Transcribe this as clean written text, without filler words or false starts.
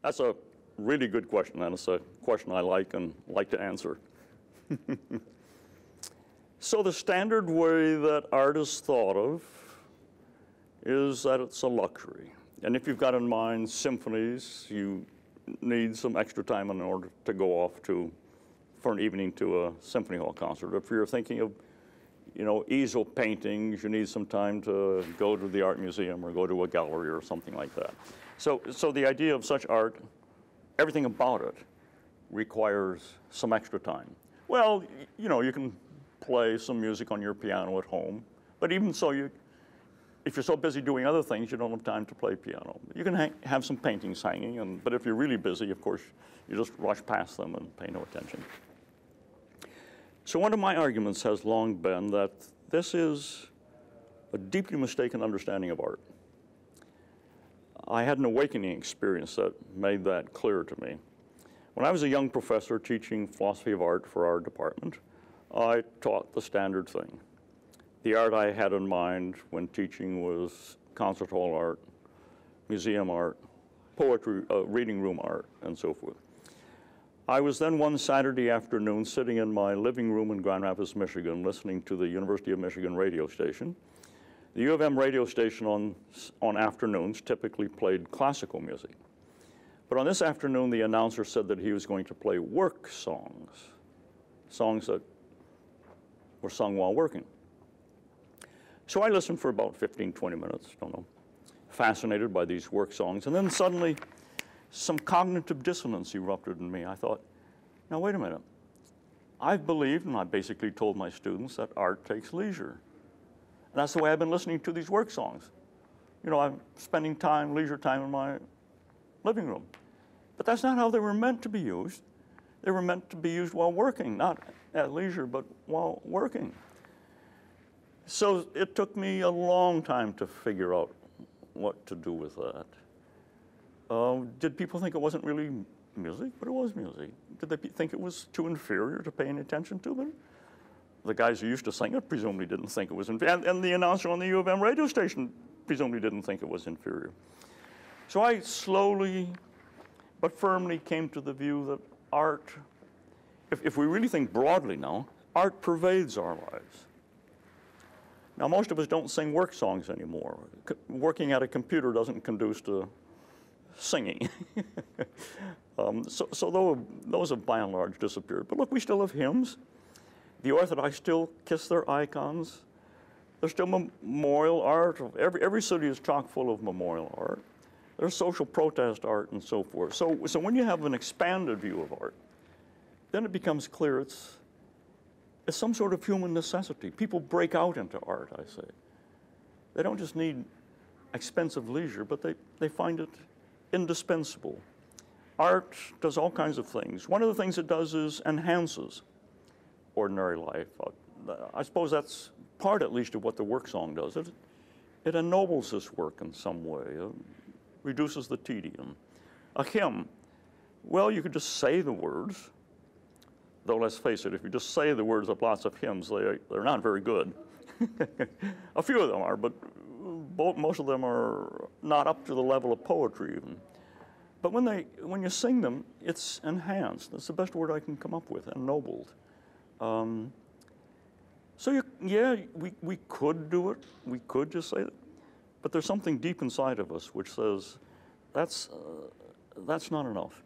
That's a really good question, and it's a question I like and like to answer. So the standard way that art is thought of is that it's a luxury. And if you've got in mind symphonies, you need some extra time in order to go off for an evening to a symphony hall concert. If you're thinking of, easel paintings, you need some time to go to the art museum or go to a gallery or something like that. So the idea of such art, everything about it requires some extra time. Well, you can play some music on your piano at home, but even so, if you're so busy doing other things, you don't have time to play piano. You can have some paintings hanging, but if you're really busy, of course, you just rush past them and pay no attention. So one of my arguments has long been that this is a deeply mistaken understanding of art. I had an awakening experience that made that clear to me. When I was a young professor teaching philosophy of art for our department, I taught the standard thing. The art I had in mind when teaching was concert hall art, museum art, poetry, reading room art, and so forth. I was then one Saturday afternoon sitting in my living room in Grand Rapids, Michigan, listening to the University of Michigan radio station. The U of M radio station on afternoons typically played classical music. But on this afternoon, the announcer said that he was going to play work songs, songs that were sung while working. So I listened for about 15, 20 minutes, fascinated by these work songs. And then suddenly, some cognitive dissonance erupted in me. I thought, now wait a minute. I've believed, and I basically told my students, that art takes leisure. And that's the way I've been listening to these work songs. I'm spending leisure time in my living room. But that's not how they were meant to be used. They were meant to be used while working, not at leisure, but while working. So it took me a long time to figure out what to do with that. Did people think it wasn't really music? But it was music. Did they think it was too inferior to pay any attention to them? The guys who used to sing it presumably didn't think it was inferior. And the announcer on the U of M radio station presumably didn't think it was inferior. So I slowly but firmly came to the view that art, if we really think broadly now, art pervades our lives. Now, most of us don't sing work songs anymore. Working at a computer doesn't conduce to singing. So those have by and large disappeared. But look, we still have hymns. The Orthodox still kiss their icons. There's still memorial art. Every city is chock full of memorial art. There's social protest art and so forth. So when you have an expanded view of art, then it becomes clear it's some sort of human necessity. People break out into art, I say. They don't just need expensive leisure, but they find it indispensable. Art does all kinds of things. One of the things it does is enhances ordinary life. I suppose that's part, at least, of what the work song does. It ennobles this work in some way, reduces the tedium. A hymn, well, you could just say the words, though let's face it, if you just say the words of lots of hymns, they're not very good. A few of them are, but most of them are not up to the level of poetry even. But when you sing them, it's enhanced. That's the best word I can come up with, ennobled. We could do it. We could just say it. But there's something deep inside of us which says that's not enough.